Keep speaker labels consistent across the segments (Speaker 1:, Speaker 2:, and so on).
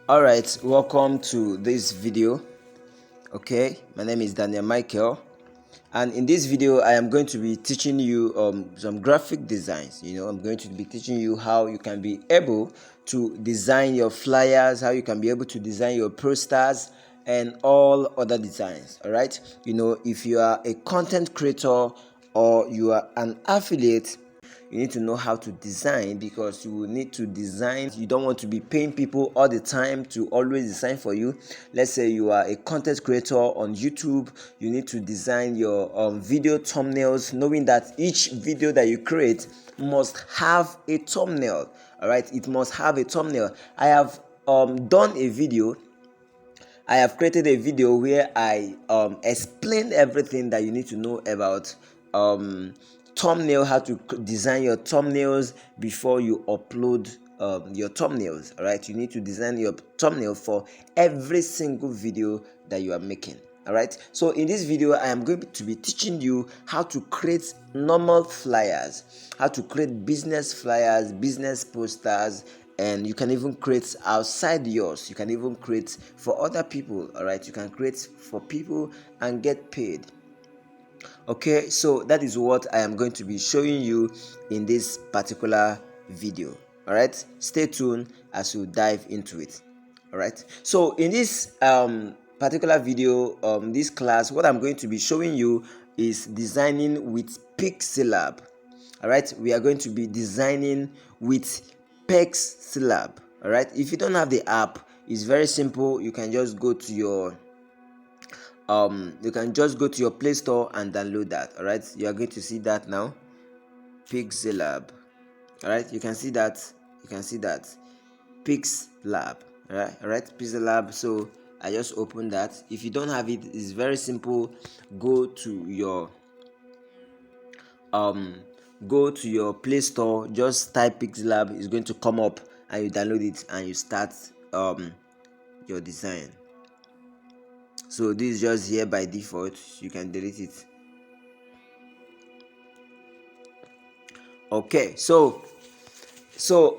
Speaker 1: All right, welcome to this video. Okay, my name is Daniel Michael, and in this video I am going to be teaching you some graphic designs. I'm going to be teaching you how you can be able to design your flyers, how you can be able to design your posters and all other designs. All right, if you are a content creator or you are an affiliate, you need to know how to design, because you will need to design. You don't want to be paying people all the time to always design for you. Let's say you are a content creator on YouTube. You need to design your video thumbnails, knowing that each video that you create must have a thumbnail. All right, it must have a thumbnail. I have done a video. I have created a video where I explain everything that you need to know about thumbnail, how to design your thumbnails before you upload your thumbnails. All right, you need to design your thumbnail for every single video that you are making. All right, so in this video I am going to be teaching you how to create normal flyers, how to create business flyers, business posters, and you can even create outside yours. You can even create for other people. All right, you can create for people and get paid. Okay, so that is what I am going to be showing you in this particular video. All right, stay tuned as we dive into it. All right, so in this particular video, this class, what I'm going to be showing you is designing with Pixelab. All right, we are going to be designing with Pixelab. All right, if you don't have the app, it's very simple. You can just go to your Play Store and download that. All right, you are going to see that now. Pixelab. All right, you can see that. Pixelab. All right, Pixelab. So I just opened that. If you don't have it, it's very simple. Go to your Play Store, just type Pixelab. It's going to come up, and you download it and you start your design. So this is just here by default. You can delete it. Okay, so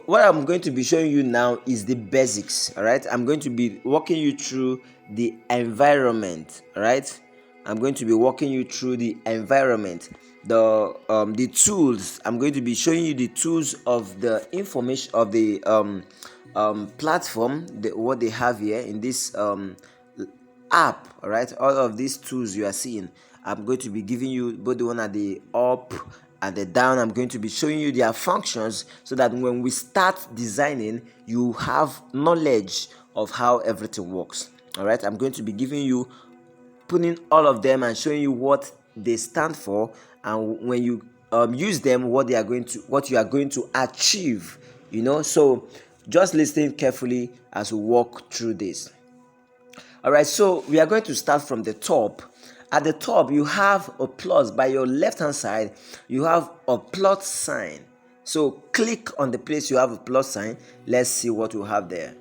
Speaker 1: what I'm going to be showing you now is the basics. All right, I'm going to be walking you through the environment. All right, I'm going to be walking you through the environment, the tools. I'm going to be showing you the tools of the information of the platform, what they have here in this app. All right, all of these tools you are seeing, I'm going to be giving you both the one at the up and the down. I'm going to be showing you their functions, so that when we start designing, you have knowledge of how everything works. All right, I'm going to be giving you, putting all of them and showing you what they stand for, and when you use them, what you are going to achieve. So just listen carefully as we walk through this. All right, so we are going to start from the top. At the top, you have a plus. By your left hand side, you have a plus sign. So click on the place you have a plus sign. Let's see what we have there.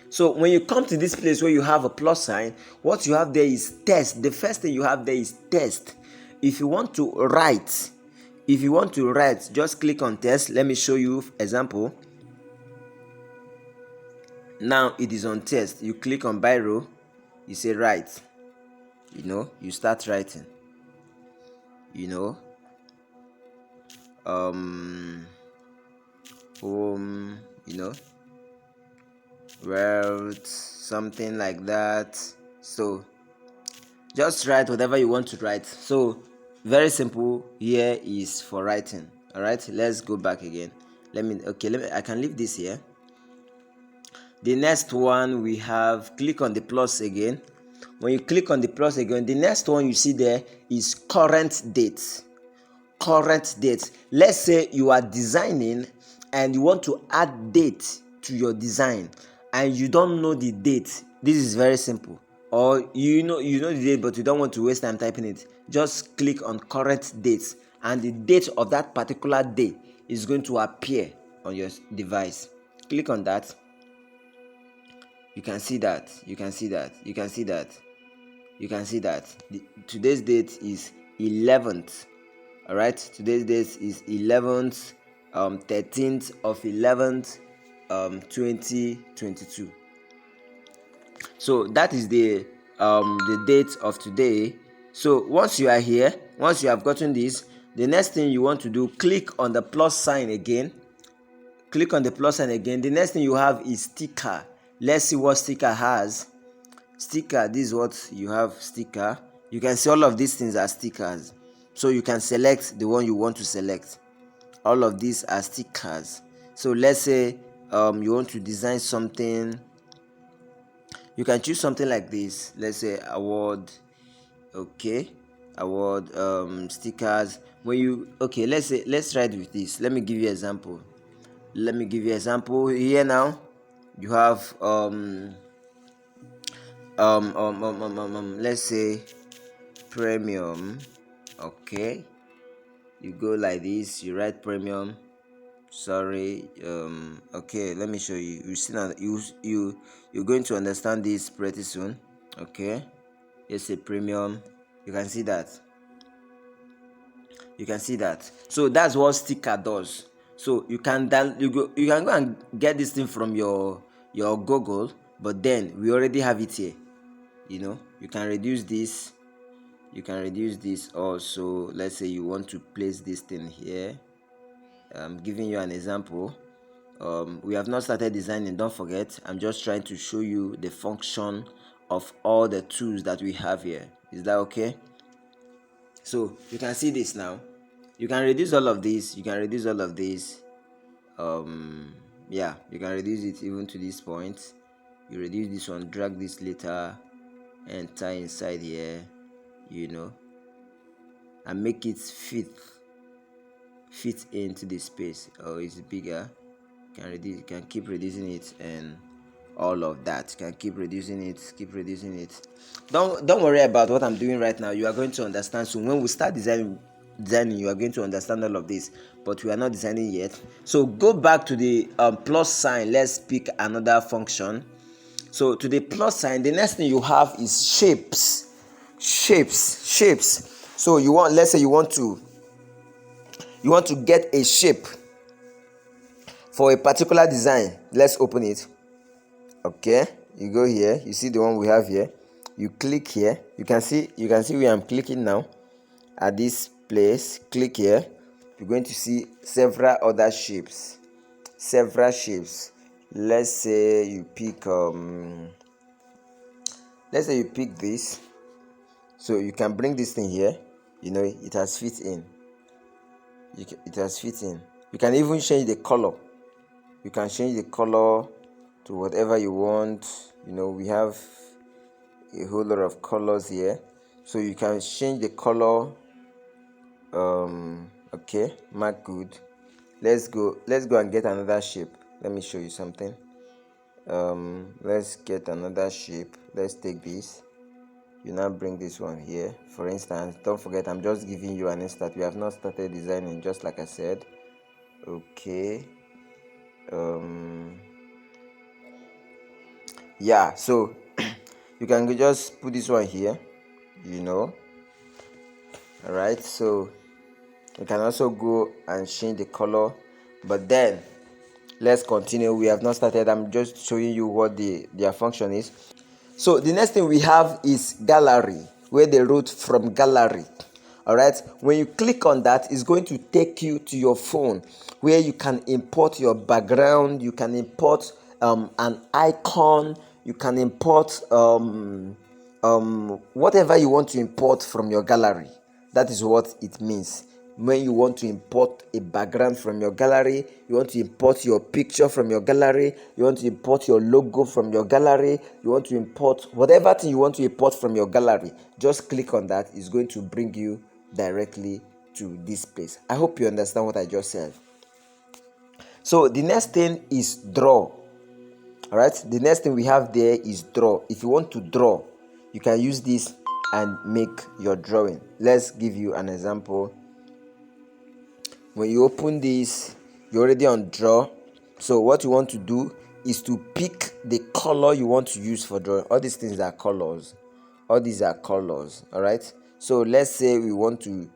Speaker 1: So when you come to this place where you have a plus sign, what you have there is test. The first thing you have there is test. If you want to write, just click on test. Let me show you example. Now it is on test. You click on biro, you say write. You start writing. Wrote something like that. So just write whatever you want to write. So very simple. Here is for writing. All right, let's go back again. I can leave this here. The next one, we have click on the plus again. When you click on the plus again, the next one you see there is current date. Let's say you are designing and you want to add date to your design and you don't know the date. This is very simple. Or you know the date, but you don't want to waste time typing it. Just click on current dates, and the date of that particular day is going to appear on your device. Click on that. You can see that. Today's date is 11th. All right, today's date is 11th, 13th of 11th, 2022. So that is the date of today. So once you are here, once you have gotten this, the next thing you want to do, click on the plus sign again. Click on the plus sign again. The next thing you have is sticker. Let's see what sticker has. Sticker, this is what you have. Sticker, you can see all of these things are stickers, so you can select the one you want to select. All of these are stickers. So let's say you want to design something, you can choose something like this. Let's say award. Okay, award stickers. When you, okay, let's try it with this. Let me give you example. Here now. You have let's say premium. Okay, you go like this, you write premium. Sorry, okay, let me show you. You see now, you're going to understand this pretty soon. Okay, it's a premium. You can see that. So that's what sticker does. So you can go and get this thing from your Google, but then we already have it here. You can reduce this. Also. Let's say you want to place this thing here. I'm giving you an example. We have not started designing, don't forget. I'm just trying to show you the function of all the tools that we have here. Is that okay? So you can see this now. You can reduce all of this. Yeah, you can reduce it even to this point. You reduce this one, drag this later, and tie inside here, and make it fit into the space. Or it's bigger. You can keep reducing it, and all of that. You can keep reducing it. Don't worry about what I'm doing right now. You are going to understand soon. When we start designing, you are going to understand all of this, but we are not designing yet. So go back to the plus sign. Let's pick another function. So to the plus sign, the next thing you have is shapes. So let's say you want to get a shape for a particular design. Let's open it. Okay, you go here, you see the one we have here, you click here. You can see where I'm clicking now. At this place, click here. You're going to see several other shapes. Let's say you pick this. So you can bring this thing here. It has fit in. You can even change the color. To whatever you want. We have a whole lot of colors here, so you can change the color. Okay, mark good. Let's go and get another shape. Let me show you something. Let's get another shape. Let's take this. You now bring this one here. For instance, don't forget, I'm just giving you an instant. We have not started designing, just like I said. Okay. Yeah, so you can just put this one here. Alright, so you can also go and change the color, but then let's continue. We have not started. I'm just showing you what their function is. So the next thing we have is gallery, where they wrote from gallery. Alright, when you click on that, it's going to take you to your phone, where you can import your background. You can import an icon. You can import whatever you want to import from your gallery. That is what it means. When you want to import a background from your gallery, you want to import your picture from your gallery, you want to import your logo from your gallery, you want to import whatever thing you want to import from your gallery, just click on that. It's going to bring you directly to this place. I hope you understand what I just said. So the next thing is draw. All right, the next thing we have there is draw. If you want to draw, you can use this and make your drawing. Let's give you an example. When you open this, you're already on draw. So what you want to do is to pick the color you want to use for drawing. All these things are colors. All right. So let's say we want to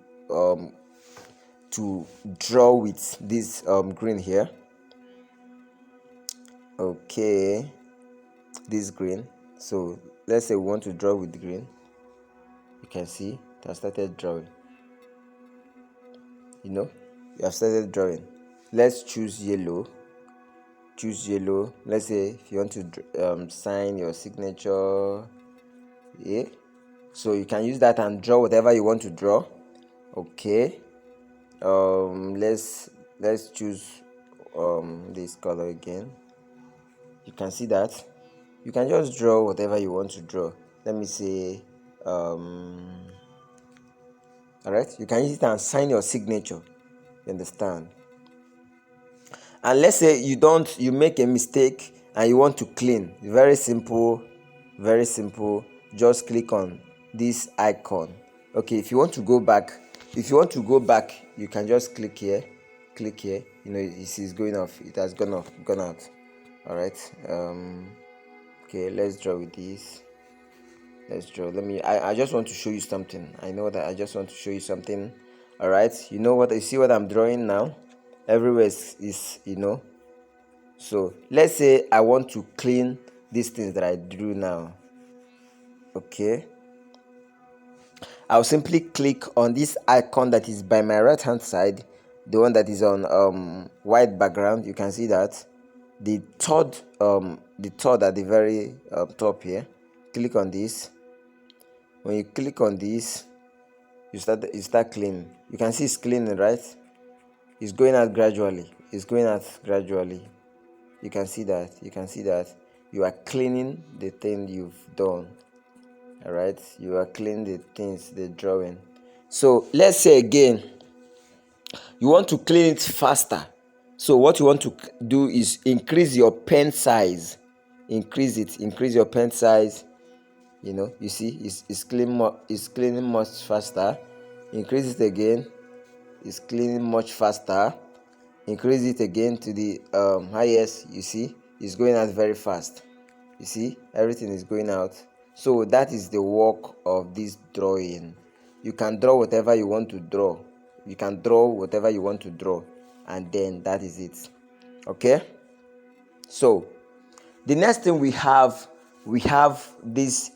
Speaker 1: draw with this green here. Okay, this green. So let's say we want to draw with green. You can see it has started drawing. You have started drawing. Let's choose yellow. Let's say if you want to sign your signature, yeah, so you can use that and draw whatever you want to draw. Okay, let's choose this color again. You can see that you can just draw whatever you want to draw. Let me say all right, you can use it and sign your signature. You understand? And let's say you make a mistake and you want to clean. Very simple, very simple. Just click on this icon. Okay, if you want to go back, you can just click here. This is going off. It has gone out. All right. Okay, let's draw with this. Let's draw. I just want to show you something. I know that I just want to show you something. All right, you know what? You see what I'm drawing now? Everywhere is so let's say I want to clean these things that I drew now. Okay, I'll simply click on this icon that is by my right hand side, the one that is on white background. You can see that the third at the very top here. Click on this. When you click on this, you start cleaning. You can see it's cleaning, right? It's going out gradually. You can see that you are cleaning the thing you've done. All right, you are cleaning the drawing. So let's say again you want to clean it faster. So what you want to do is increase your pen size. Increase your pen size. You see it's cleaning much faster. Increase it again. It's cleaning much faster. Increase it again to the highest. You see it's going out very fast. You see everything is going out. So that is the work of this drawing. You can draw whatever you want to draw. And then that is it. Okay, so the next thing we have this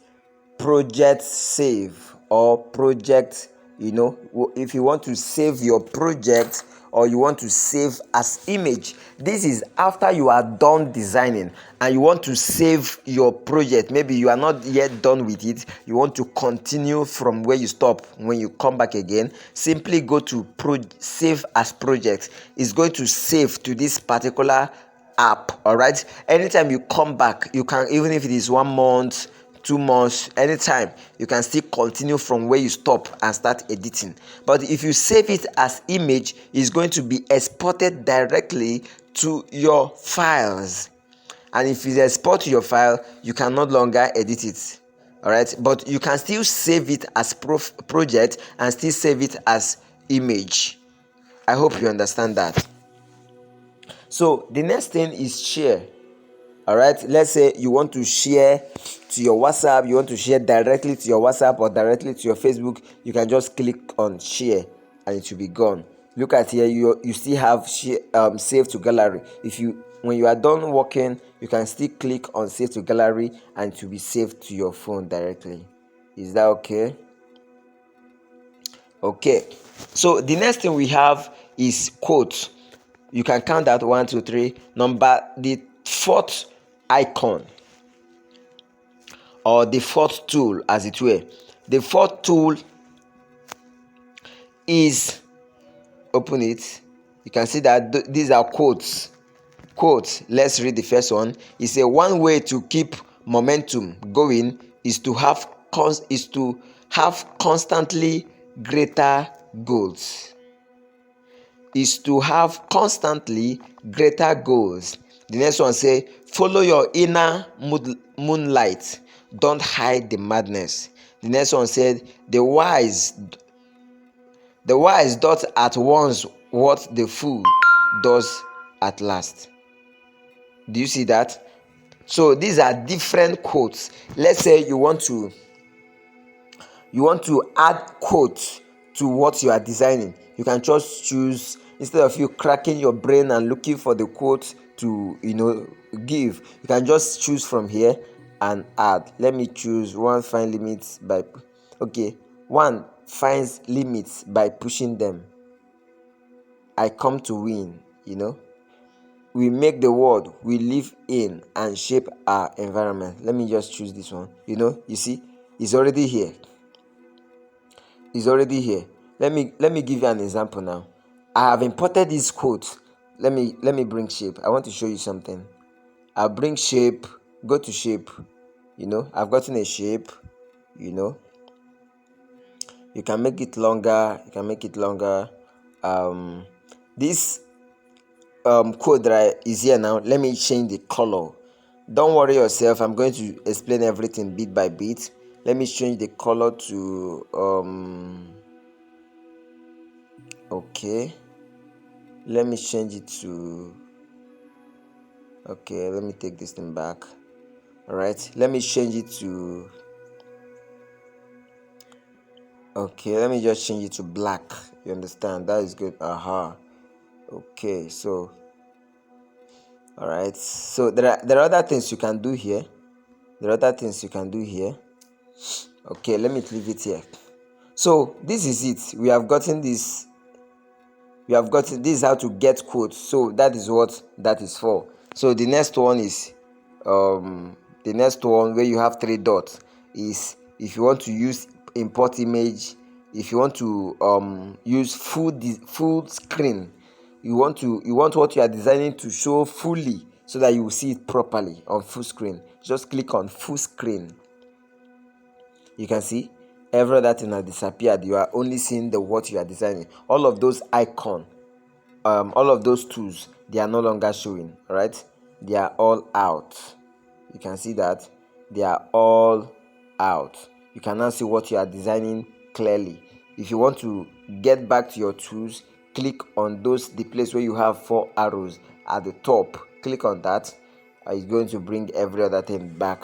Speaker 1: project save or project. If you want to save your project or you want to save as image, this is after you are done designing and you want to save your project. Maybe you are not yet done with it, you want to continue from where you stop. When you come back again, simply go to save as project. It's going to save to this particular app. All right, anytime you come back, you can, even if it is 1 month, 2 months, anytime, you can still continue from where you stop and start editing. But if you save it as image, it's going to be exported directly to your files, and if you export to your file, you can no longer edit it. All right, but you can still save it as project and still save it as image. I hope you understand that. So the next thing is share. All right, let's say you want to share to your WhatsApp, you want to share directly to your WhatsApp or directly to your Facebook. You can just click on share and it will be gone. Look at here, you still have share, save to gallery. When you are done working, you can still click on save to gallery and it will be saved to your phone directly. Is that okay? Okay, so the next thing we have is quotes. You can count that 1, 2, 3. The fourth icon or the fourth tool, as it were. The fourth tool is, open it. You can see that these are quotes. Let's read the first one. It says one way to keep momentum going is to have constantly greater goals. The next one say, follow your inner moonlight. Don't hide the madness. The next one said, the wise does at once what the fool does at last. Do you see that? So these are different quotes. Let's say you want to add quotes to what you are designing. You can just choose, instead of you cracking your brain and looking for the quotes, to give, you can just choose from here and add. Let me choose one find limits by one finds limits by pushing them. I come to win. We make the world we live in and shape our environment. Let me just choose this one. You see, it's already here. Let me give you an example now. I have imported this quote. Let me bring shape. I want to show you something. I'll bring shape. Go to shape. I've gotten a shape. You can make it longer. This code that is here now. Let me change the color. Don't worry yourself, I'm going to explain everything bit by bit. Let me change the color to okay, let me change it to let me take this thing back. All right, let me change it to let me just change it to black. You understand? That is good. Okay, so all right, so there are other things you can do here. Okay, let me leave it here. So this is it. We have gotten this is how to get quotes. So that is what that is for. So the next one is where you have three dots is if you want to use import image, if you want to use full screen, you want what you are designing to show fully so that you will see it properly on full screen. Just click on full screen. You can see every other thing has disappeared. You are only seeing what you are designing. All of those icons, all of those tools, they are no longer showing. All right, they are all out. You can see that they are all out. You can now see what you are designing clearly. If you want to get back to your tools, click on the place where you have 4 arrows at the top. Click on that. It's going to bring every other thing back.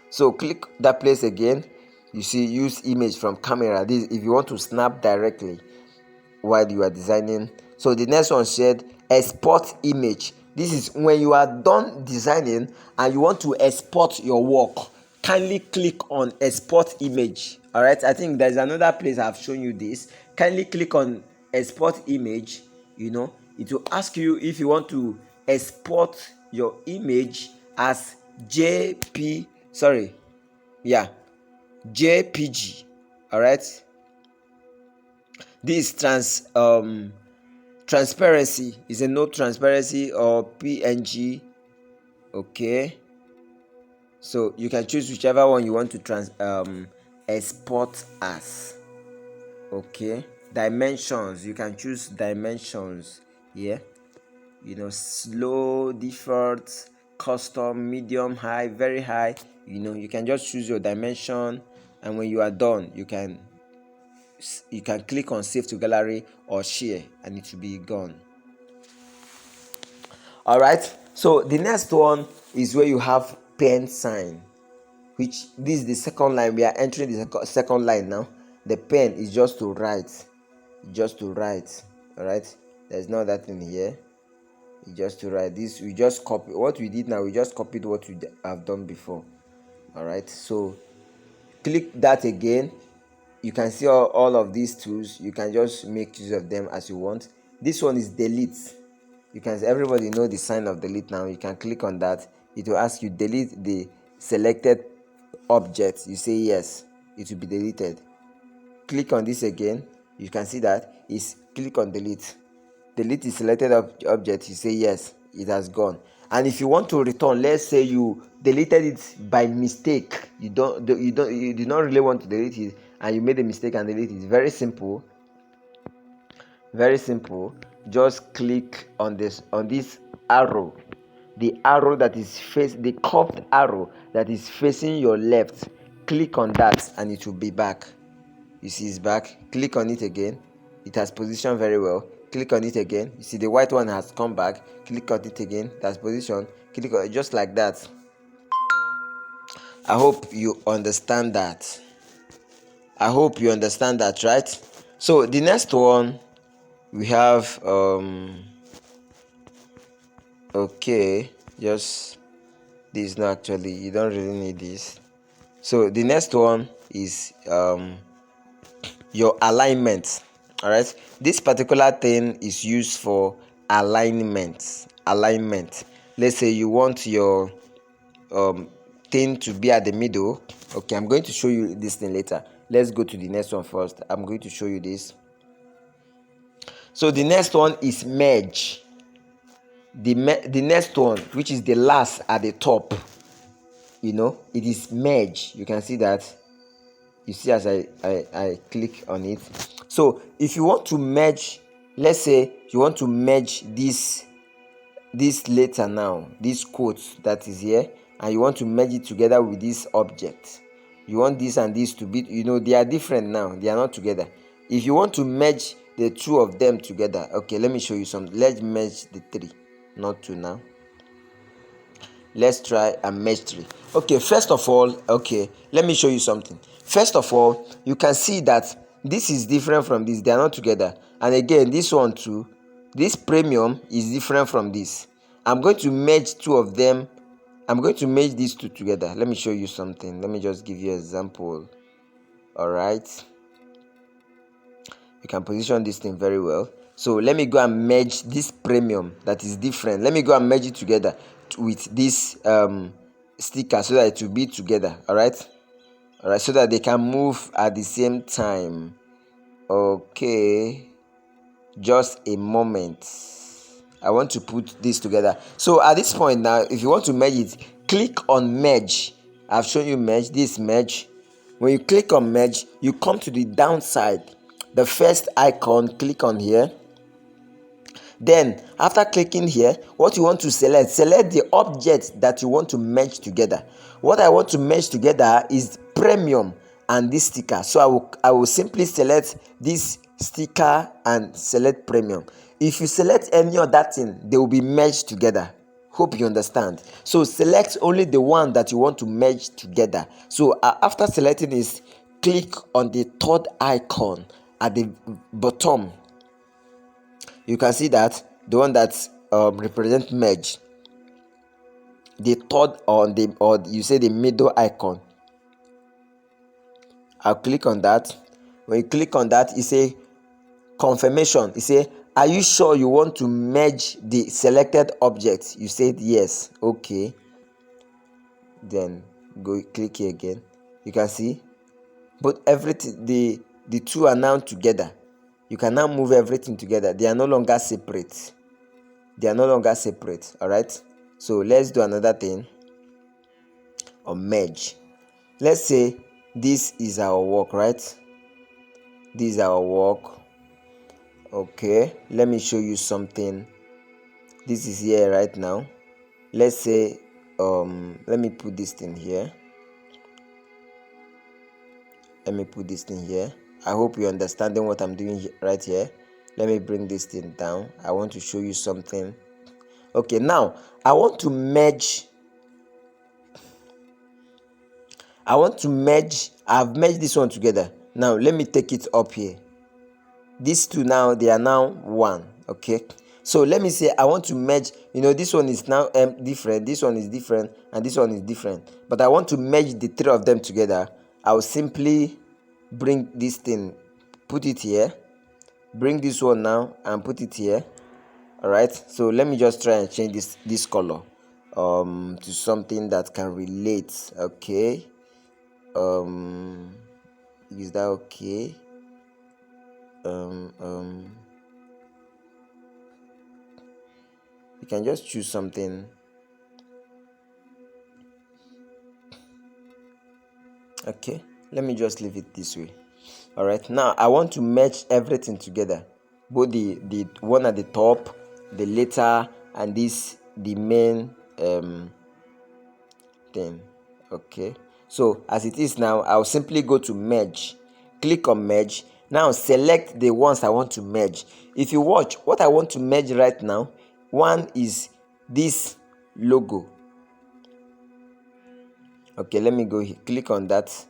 Speaker 1: So click that place again. You see use image from camera. This if you want to snap directly while you are designing. So the next one said export image. This is when you are done designing and you want to export your work. Kindly click on export image. All right, I think there's another place I've shown you this. Kindly click on export image. It will ask you if you want to export your image as JPG. All right, this transparency is a no transparency or PNG. Okay, so you can choose whichever one you want to export as. Okay, dimensions, you can choose dimensions here. Slow, default, custom, medium, high, very high. You can just choose your dimension, and when you are done you can click on save to gallery or share and it will be gone. All right, so the next one is where you have pen sign, which this is the second line. We are entering the second line now. The pen is just to write. All right, there's no other thing here. Just to write this, we just copy what we did now. We just copied what we have done before. All right, so click that again. You can see all of these tools. You can just make use of them as you want. This one is delete. You can everybody know the sign of delete now. You can click on that. It will ask you delete the selected object. You say yes, it will be deleted. Click on this again. You can see that is click on delete. Delete the selected object. You say yes, it has gone. And if you want to return, let's say you deleted it by mistake, you do not really want to delete it and you made a mistake and delete it. Very simple. Just click on this arrow, the arrow that is the curved arrow that is facing your left. Click on that and it will be back. You see it's back. Click on it again. It has positioned very well. Click on it again. You see the white one has come back. Click on it again. That's position. Click on it just like that. I hope you understand that. Right? So the next one we have Okay, just this. No, actually, you don't really need this. So the next one is your alignment. All right, this particular thing is used for alignment. Let's say you want your um thing to be at the middle. Okay, I'm going to show you this thing later. Let's go to the next one first. I'm going to show you this. So the next one is merge. The next one, which is the last at the top, it is merge. You can see that. You see as I click on it. So if you want to merge, let's say you want to merge this letter now, this quote that is here, and you want to merge it together with this object. You want this and this to be, they are different now, they are not together. If you want to merge the two of them together, okay, let me show you something. Let's merge the three, not two now. Let's try and merge three. Okay, first of all, okay, let me show you something. First of all, you can see that this is different from this. They are not together. And again, this one too, this premium is different from this. I'm going to merge two of them. I'm going to merge these two together. Let me show you something. Let me just give you an example. All right, you can position this thing very well. So let me go and merge this premium that is different. Let me go and merge it together with this sticker so that it will be together. All right, so that they can move at the same time. Okay, just a moment. I want to put this together. So at this point now, if you want to merge it, click on merge. I've shown you merge. This merge. When you click on merge, you come to the downside, the first icon. Click on here. Then after clicking here, what you want to select the object that you want to merge together. What I want to merge together is premium and this sticker. So I will simply select this sticker and select premium. If you select any other thing, they will be merged together. Hope you understand. So select only the one that you want to merge together. So after selecting this, click on the third icon at the bottom. You can see that the one that represents merge, the third or you say the middle icon. I'll click on that. When you click on that, you say confirmation. You say, are you sure you want to merge the selected object? You said yes. Okay, then go click here again. You can see but everything, the two are now together. You can now move everything together. They are no longer separate. All right, so let's do another thing on merge. Let's say this is our work, right? This is our work. Okay, let me show you something. This is here right now. Let's say let me put this thing here. I hope you're understanding what I'm doing right here. Let me bring this thing down. I want to show you something. Okay, now I want to merge. I've merged this one together. Now let me take it up here. These two now, they are now one. Okay, so let me say I want to merge. This one is now different, this one is different, and this one is different, but I want to merge the three of them together. I'll simply bring this thing, put it here, bring this one now and put it here. All right, so let me just try and change this color to something that can relate. Okay, is that okay? You can just choose something. Okay, let me just leave it this way. All right, now I want to merge everything together, both the one at the top, the letter, and the main thing. Okay, so as it is now, I'll simply go to merge, click on merge. Now select the ones I want to merge. If you watch, what I want to merge right now, one is this logo. Okay, let me go here, click on that.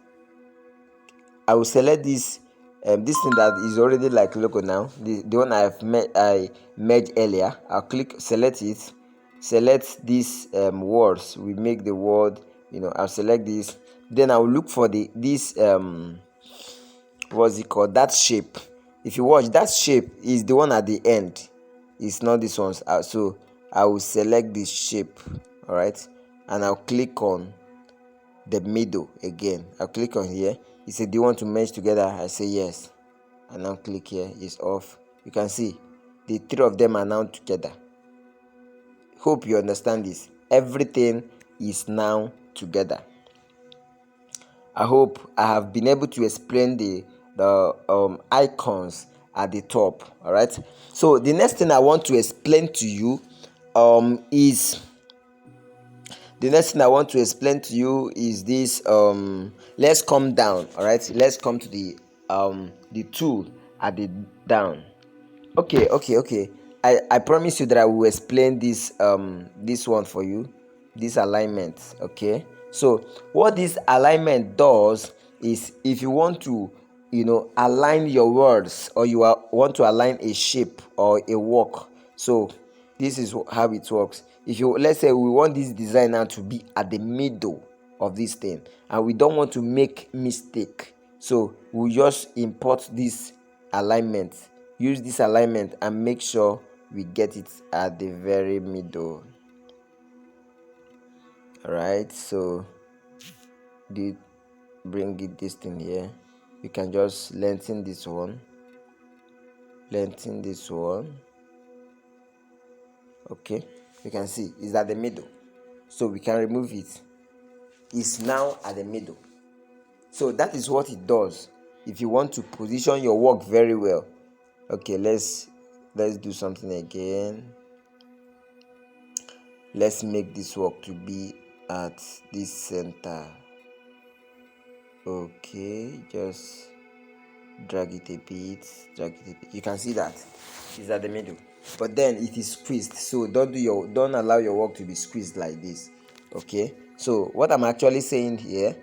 Speaker 1: I will select this this thing that is already like logo now, the one I merged earlier. I'll select it, select these words. We make the word, I'll select this, then I'll look for this what's it called, that shape. If you watch, that shape is the one at the end, it's not this one. So I will select this shape, all right, and I'll click on the middle again. I'll click on here. It said, do you want to merge together? I say yes, and now click here. It's off. You can see the three of them are now together. Hope you understand this. Everything is now together. I hope I have been able to explain the icons at the top. All right. So the next thing I want to explain to you is this. Let's come down. All right. Let's come to the tool at the down. Okay. I promise you that I will explain this one for you, this alignment. Okay, so what this alignment does is, if you want to align your words, or want to align a shape or a work, so this is how it works. If you, let's say we want this design now to be at the middle of this thing, and we don't want to make mistake, so we just import this alignment, use this alignment, and make sure we get it at the very middle. All right, so bring it this thing here. You can just lengthen this one, okay. You can see it's at the middle, so we can remove it. It's now at the middle. So that is what it does if you want to position your work very well. Okay, let's do something again. Let's make this work to be at this center. Okay, just drag it a bit. You can see that it's at the middle, but then it is squeezed, so don't allow your work to be squeezed like this. Okay, so what I'm actually saying here,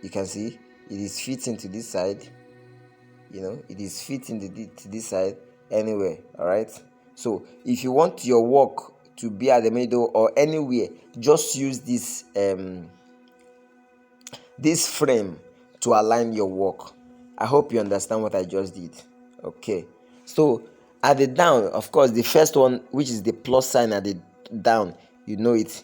Speaker 1: you can see it is fitting to this side, it is fitting to this side anywhere. All right, so if you want your work to be at the middle or anywhere, just use this frame to align your work. I hope you understand what I just did. Okay, so at the down, of course, the first one, which is the plus sign at the down, it,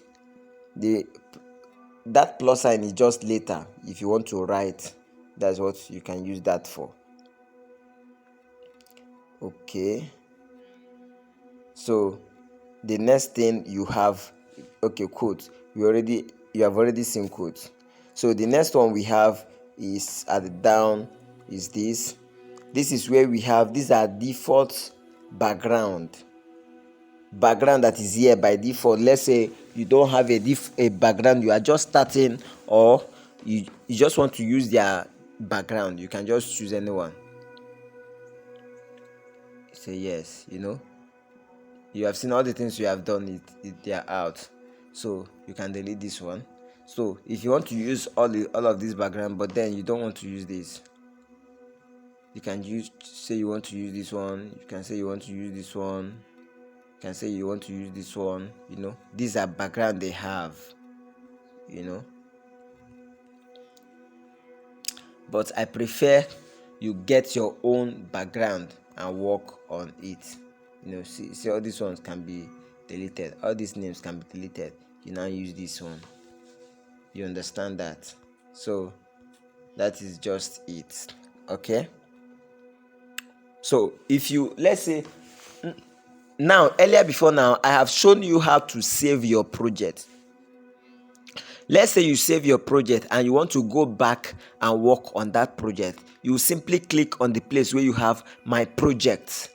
Speaker 1: that plus sign is just later. If you want to write, that's what you can use that for. Okay, so the next thing you have, okay, quote, you have already seen quote. So the next one we have is at the down, is this is where we have, these are default background that is here by default. Let's say you don't have a background, you are just starting, or you just want to use their background, you can just choose anyone. Say yes. You have seen all the things you have done, they are out, so you can delete this one. So if you want to use all of this background, but then you don't want to use this, you can say you want to use this one, you can say you want to use this one, you can say you want to use this one. These are background they have, but I prefer you get your own background and work on it. See all these ones can be deleted, all these names can be deleted. You now use this one. You understand that? So that is just it. Okay, so if you, let's say, now before now, I have shown you how to save your project. Let's say you save your project and you want to go back and work on that project. You simply click on the place where you have my projects.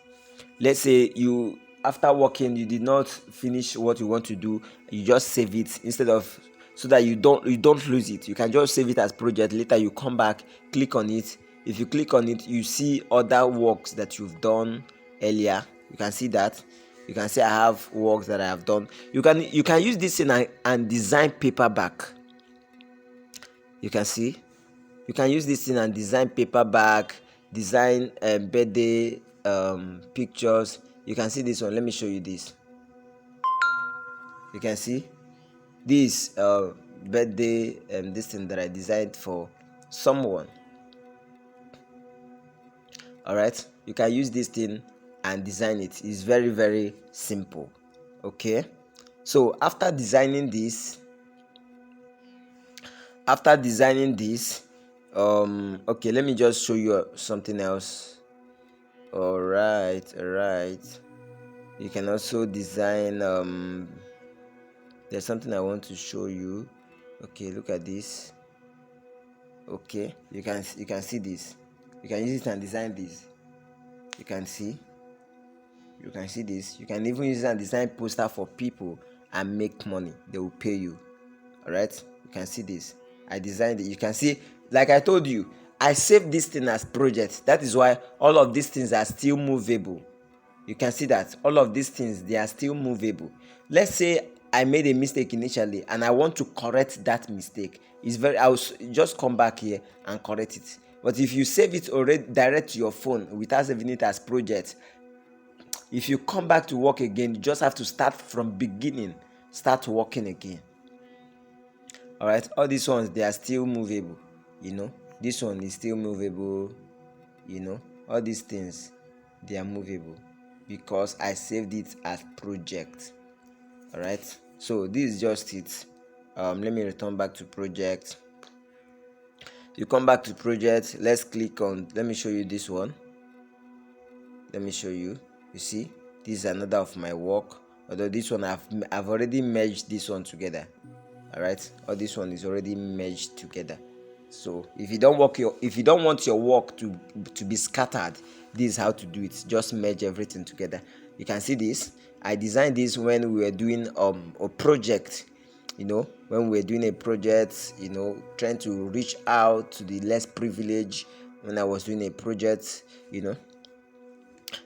Speaker 1: Let's say you, after working, you did not finish what you want to do, you just save it, instead of, so that you don't lose it. You can just save it as project. Later you come back, click on it. If you click on it, you see other works that you've done earlier. You can see that. You can say I have works that I have done. You can use this thing and design paperback. You can see, you can use this thing and design paperback, design birthday pictures. You can see this one. Let me show you this. You can see this birthday this thing that I designed for someone. All right, you can use this thing and design it. It's very, very simple. Okay, so after designing this, okay, let me just show you something else. All right, you can also design there's something I want to show you. Okay, look at this. Okay, you can see this. You can use it and design this. You can see this. You can even use it and design poster for people and make money. They will pay you. All right, you can see this. I designed it. You can see, like I told you, I saved this thing as project. That is why all of these things are still movable. You can see that all of these things, they are still movable. Let's say I made a mistake initially and I want to correct that mistake. I will just come back here and correct it. But if you save it already direct to your phone without saving it as project, if you come back to work again, you just have to start from beginning, start working again. All right, all these ones, they are still movable. This one is still movable. All these things, they are movable because I saved it as project. All right, so this is just it. Let me return back to project. You come back to project. Let's click on, let me show you this one. Let me show you. You see, this is another of my work, although this one I've already merged this one together. All right, all this one is already merged together. So if you don't want your work to be scattered, this is how to do it. Just merge everything together. You can see this. I designed this when we were doing a project. When we were doing a project, trying to reach out to the less privileged. When I was doing a project,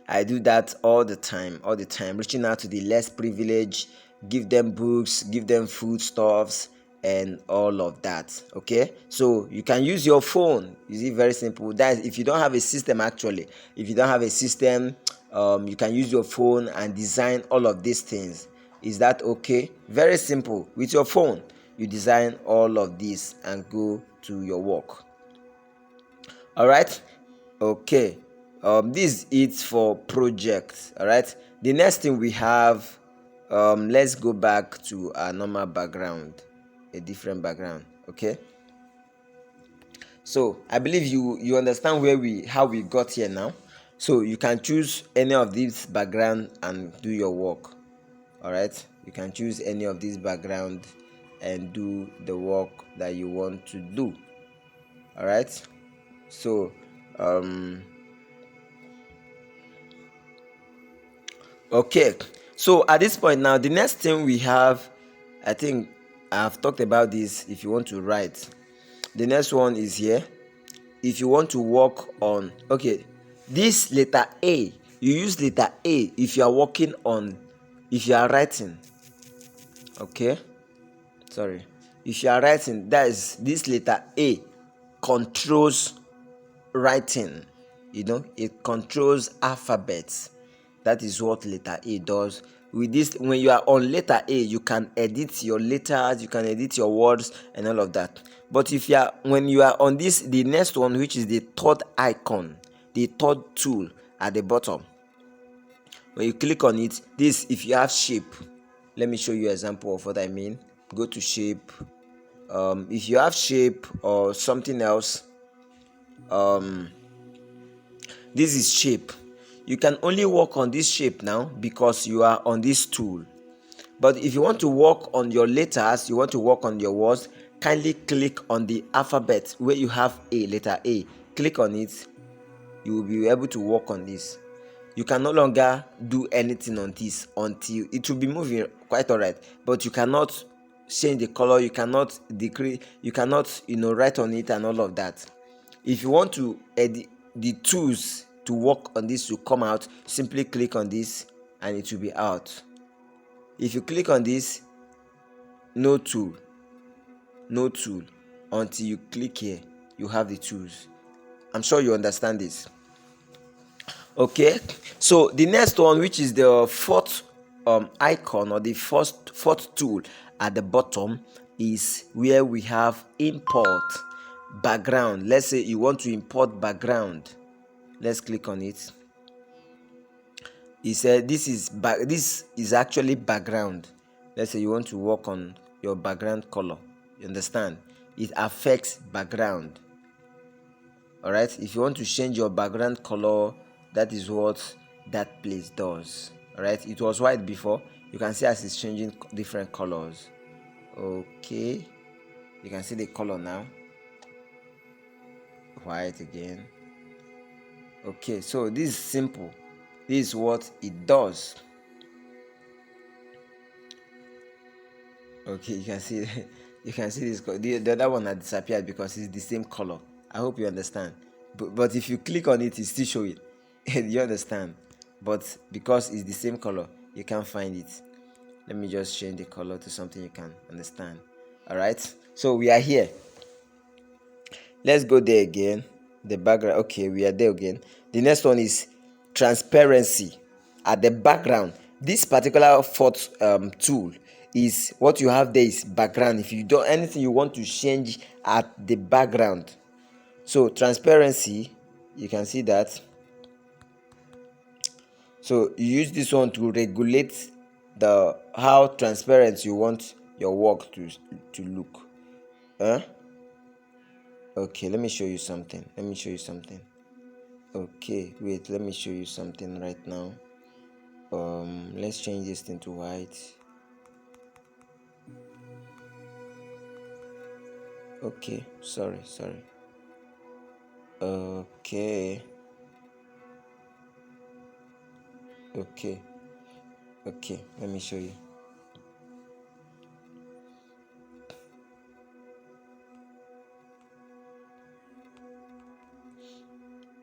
Speaker 1: I do that all the time, reaching out to the less privileged, give them books, give them foodstuffs, and all of that. Okay, so you can use your phone. Is it very simple? That is, if you don't have a system, you can use your phone and design all of these things. Is that okay? Very simple. With your phone, you design all of this and go to your work. All right, okay. This is it for projects. All right, the next thing we have, let's go back to our normal background, a different background. Okay, so I believe you understand how we got here now. So you can choose any of these background and do your work. All right, you can choose any of these background and do the work that you want to do. All right, so okay, so at this point now, the next thing we have, I think I've talked about this. If you want to write, the next one is here. If you want to work on, okay, this letter A, you use letter A if you are writing. Okay, sorry, if you are writing, that is, this letter A controls writing. It controls alphabets. That is what letter A does. With this, when you are on letter A, you can edit your letters, you can edit your words and all of that. But when you are on this, the next one, which is the third icon, the third tool at the bottom, when you click on it, this, if you have shape, let me show you an example of what I mean. Go to shape. If you have shape or something else, this is shape. You can only work on this shape now because you are on this tool. But if you want to work on your letters, you want to work on your words, kindly click on the alphabet where you have a letter A. Click on it. You will be able to work on this. You can no longer do anything on this until it will be moving quite alright, but you cannot change the color, you cannot decrease, you cannot write on it and all of that. If you want to edit the tools to work on this to come out, simply click on this and it will be out. If you click on this, no tool, until you click here, you have the tools. I'm sure you understand this. Okay, so the next one, which is the fourth icon, or the fourth tool at the bottom, is where we have import background. Let's say you want to import background. Let's click on it. He said this is actually background. Let's say you want to work on your background color. You understand? It affects background. All right, if you want to change your background color, that is what that place does. All right, it was white before. You can see as it's changing different colors. Okay, you can see the color now, white again. Okay, so this is simple. This is what it does. Okay, you can see you can see this. The other one had disappeared because it's the same color. I hope you understand. But if you click on it, it's still showing. You understand? But because it's the same color, you can't find it. Let me just change the color to something you can understand. All right. So we are here. Let's go there again. The background. Okay, we are there again. The next one is transparency at the background. This particular fourth tool is what you have there is background. If you do anything you want to change at the background, so transparency, you can see that. So you use this one to regulate the how transparent you want your work to look. Okay, let me show you something. Okay, wait, let me show you something right now. Let's change this thing to white. Okay, sorry. Okay, let me show you.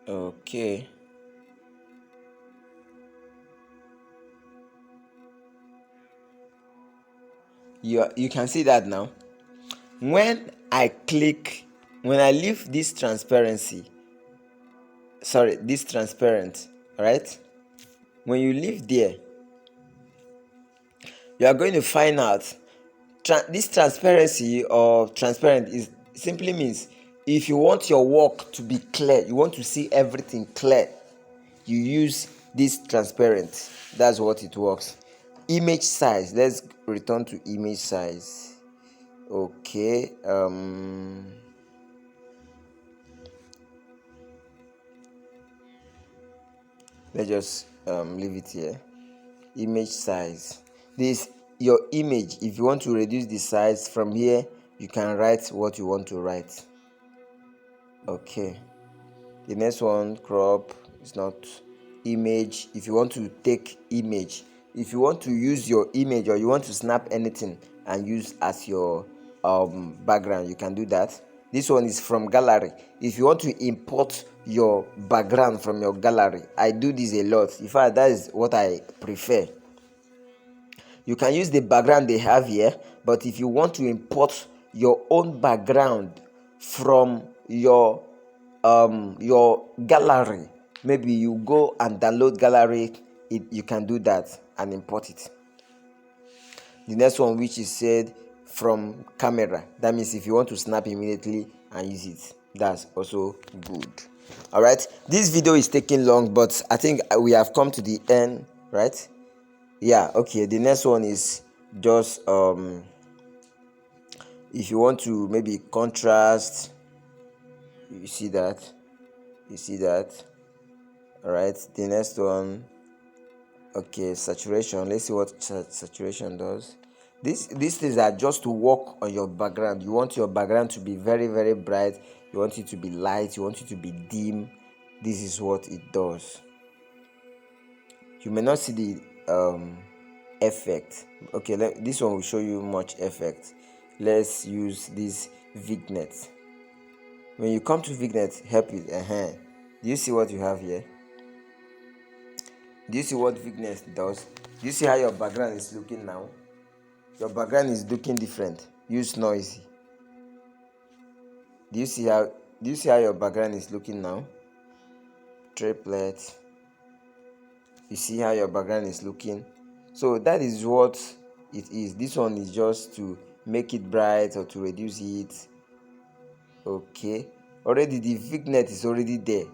Speaker 1: Okay, you can see that now. When I leave this transparent, all right, when you leave there, you are going to find out this transparency or transparent is simply means if you want your work to be clear, you want to see everything clear, you use this transparent. That's what it works. Image size, let's return to image size. Okay, let's just leave it here. Image size, this your image. If you want to reduce the size from here, you can write what you want to write. Okay, the next one, crop, is not image. If you want to take image, if you want to use your image or you want to snap anything and use as your background, you can do that. This one is from gallery. If you want to import your background from your gallery, I do this a lot. In fact, that is what I prefer. You can use the background they have here, but if you want to import your own background from your gallery, maybe you go and download gallery, you can do that and import it. The next one, which is said from camera, that means if you want to snap immediately and use it, that's also good. All right, this video is taking long, but I think we have come to the end, right? Yeah, okay. The next one is just if you want to maybe contrast, you see that. All right, the next one, okay, saturation. Let's see what saturation does. These things are just to work on your background. You want your background to be very, very bright, you want it to be light, you want it to be dim. This is what it does. You may not see the effect. Okay, this one will show you much effect. Let's use this vignette. When you come to vignette, help it. Do you see what you have here? Do you see what vignette does? Do you see how your background is looking now? Your background is looking different. Use noisy. Do you see how your background is looking now? Triplet. You see how your background is looking? So that is what it is. This one is just to make it bright or to reduce it. Okay, already the vignette is already there.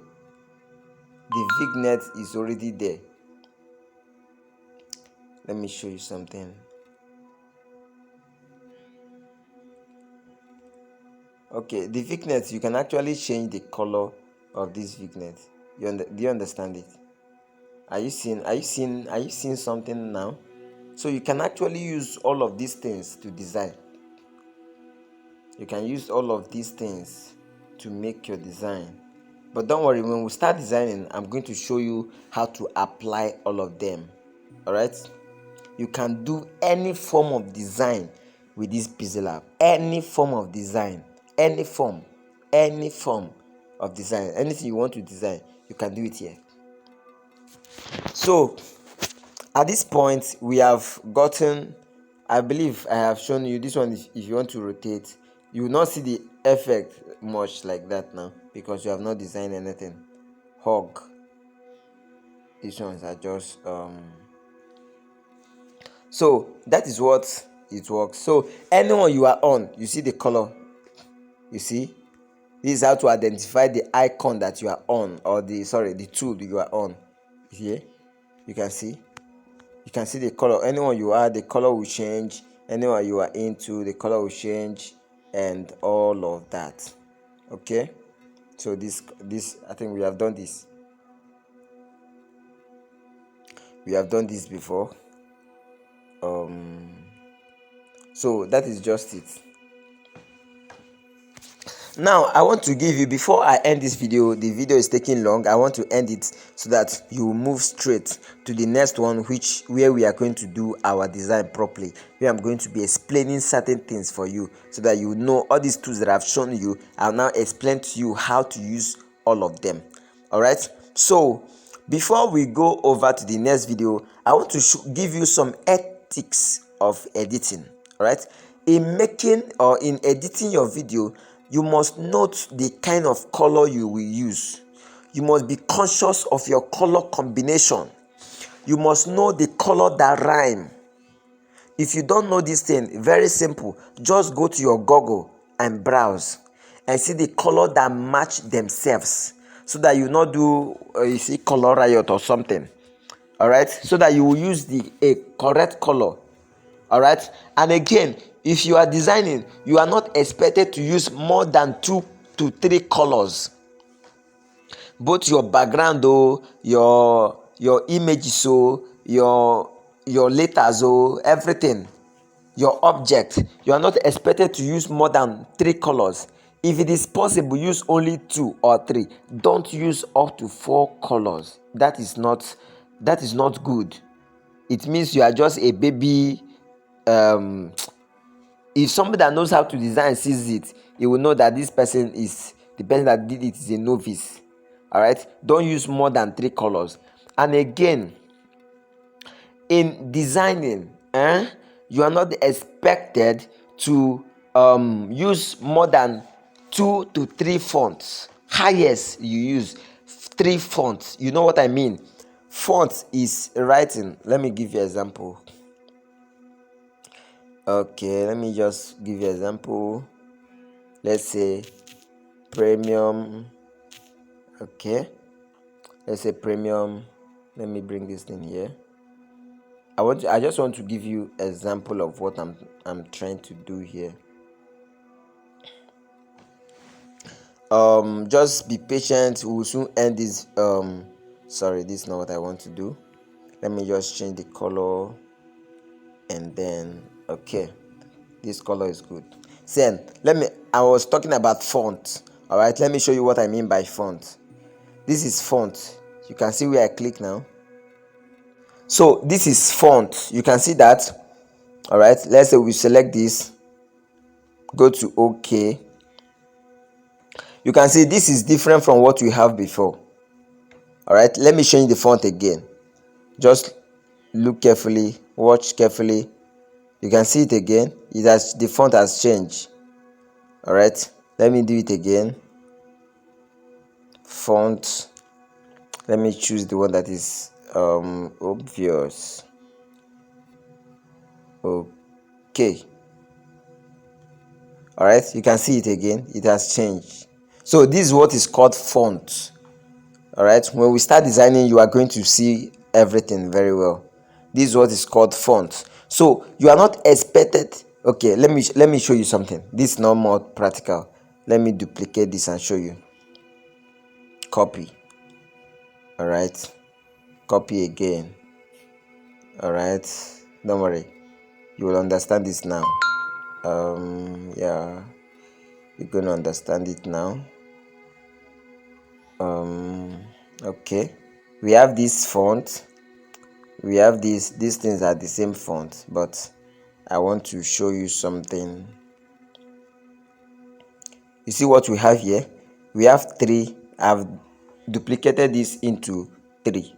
Speaker 1: The vignette is already there. Let me show you something. Okay, the vignette, you can actually change the color of this vignette. Do you understand it? Are you seeing something now? So you can actually use all of these things to design. You can use all of these things to make your design. But don't worry, when we start designing, I'm going to show you how to apply all of them. All right? You can do any form of design with this Pixel app. Any form of design, any form of design, anything you want to design, you can do it here. So at this point, we have gotten, I believe I have shown you this one. If you want to rotate, you will not see the effect much like that now because you have not designed anything. Hog, these ones are just so that is what it works. So anyone you are on, you see the color, you see, this is how to identify the icon that you are on, or the tool you are on. Here you can see the color. Anyone you are, the color will change. Anyone you are into, the color will change, and all of that. Okay, so this I think we have done this before. So that is just it. Now I want to give you, before I end this video, the video is taking long, I want to end it so that you move straight to the next one, where we are going to do our design properly, where I'm going to be explaining certain things for you so that you know all these tools that I've shown you. I'll now explain to you how to use all of them. All right, so before we go over to the next video, I want to give you some ethics of editing. All right, in making or in editing your video, you must note the kind of color you will use. You must be conscious of your color combination. You must know the color that rhyme. If you don't know this thing, very simple, just go to your Google and browse and see the color that match themselves, so that you not do you see color riot or something. All right, so that you will use a correct color. All right, and again, if you are designing, you are not expected to use more than 2 to 3 colors. Both your background, your images, your letters, everything, your object, you are not expected to use more than 3 colors. If it is possible, use only 2 or 3. Don't use up to 4 colors. That is not good. It means you are just a baby. If somebody that knows how to design sees it, he will know that this person is the person that did it is a novice. All right, don't use more than 3 colors. And again, in designing, you are not expected to use more than 2 to 3 fonts. Highest you use 3 fonts. You know what I mean? Font is writing. Let me give you an example. Okay, let me just give you an example. Let's say premium. Okay, let's say premium. Let me bring this thing here. I just want to give you an example of what I'm trying to do here. Just be patient. We will soon end this. Sorry, this is not what I want to do. Let me just change the color, and then okay, this color is good. Then I was talking about font. All right, let me show you what I mean by font. This is font. You can see where I click now. So this is font. You can see that. All right, let's say we select this, go to OK. You can see this is different from what we have before. All right, let me change the font again. Just look carefully, watch carefully. You can see it again. The font has changed. All right, let me do it again. Font, let me choose the one that is obvious. Okay. All right, you can see it again. It has changed. So this is what is called font. All right, when we start designing, you are going to see everything very well. This is what is called font. So you are not expected. Okay, let me show you something. This is not more practical. Let me duplicate this and show you. Copy. All right, copy again. All right, don't worry, you will understand this now. Yeah, you're going to understand it now. Okay, we have this font, we have these things are the same font, but I want to show you something. You see what we have here? We have three. I've duplicated this into three.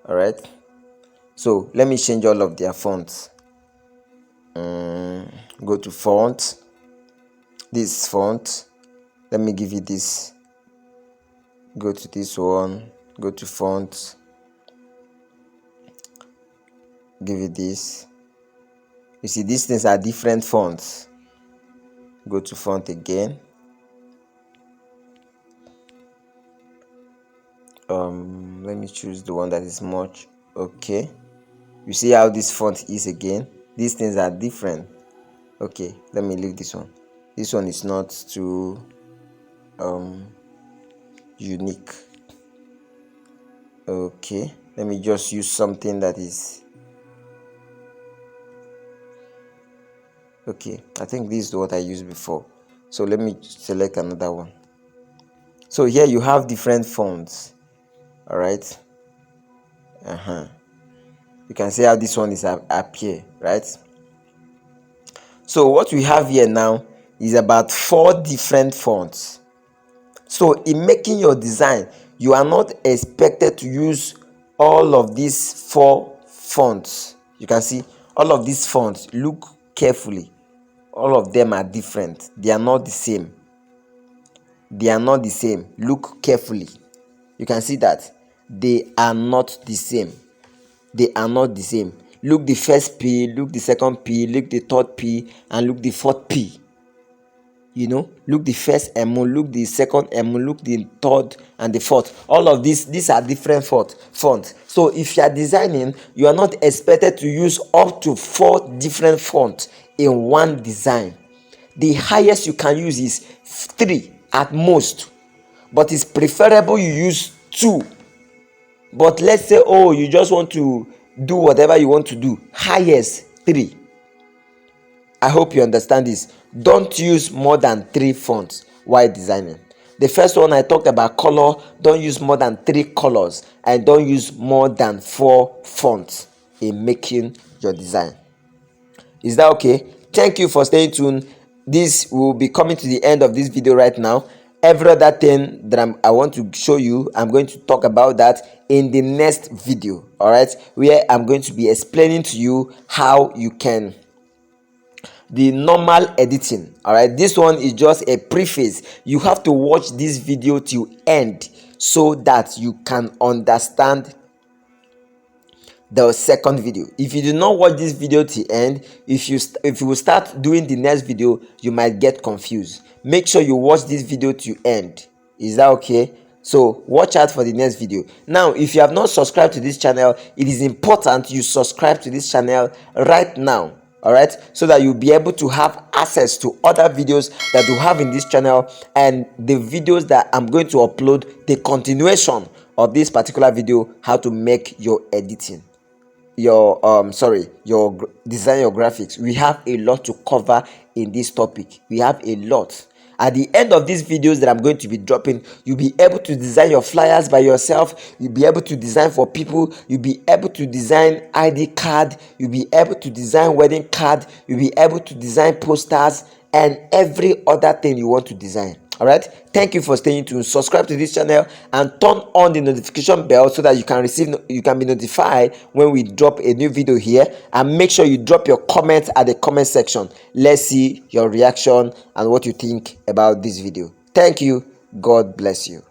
Speaker 1: All right, so let me change all of their fonts. Go to font, this font, let me give you this. Go to this one, go to font, give it this. You see, these things are different fonts. Go to font again. Let me choose the one that is much. Okay, you see how this font is again. These things are different. Okay, let me leave this one. This one is not too unique. Okay, let me just use something that is okay. I think this is what I used before, so let me select another one. So here you have different fonts. All right, you can see how this one is appear, right? So what we have here now is about 4 different fonts. So in making your design, you are not expected to use all of these 4 fonts. You can see all of these fonts. Look carefully, all of them are different. They are not the same. They are not the same. Look carefully. You can see that they are not the same. They are not the same. Look the first P, look the second P, look the third P, and look the fourth P. You know, look the first M, look the second M, look the third and the fourth. All of these are different fonts. So if you are designing, you are not expected to use up to 4 different fonts in one design. The highest you can use is 3 at most, but it's preferable you use 2. But let's say, oh, you just want to do whatever you want to do, highest 3. I hope you understand this. Don't use more than 3 fonts while designing. The first one I talked about color. Don't use more than 3 colors, and don't use more than 4 fonts in making your design. Is that okay? Thank you for staying tuned. This will be coming to the end of this video right now. Every other thing that I want to show you, I'm going to talk about that in the next video. All right, where I'm going to be explaining to you how you can the normal editing. All right, this one is just a preface. You have to watch this video till end so that you can understand the second video. If you do not watch this video till end, if you will start doing the next video, you might get confused. Make sure you watch this video to end. Is that okay? So watch out for the next video. Now, if you have not subscribed to this channel, it is important you subscribe to this channel right now. All right, so that you'll be able to have access to other videos that you have in this channel, and the videos that I'm going to upload, the continuation of this particular video, how to make your editing, your design, your graphics. We have a lot to cover in this topic. We have a lot. At the end of these videos that I'm going to be dropping, you'll be able to design your flyers by yourself. You'll be able to design for people. You'll be able to design ID card. You'll be able to design wedding card. You'll be able to design posters and every other thing you want to design. All right, thank you for staying tuned. Subscribe to this channel and turn on the notification bell so that you can be notified when we drop a new video here. And make sure you drop your comments at the comment section. Let's see your reaction and what you think about this video. Thank you. God bless you.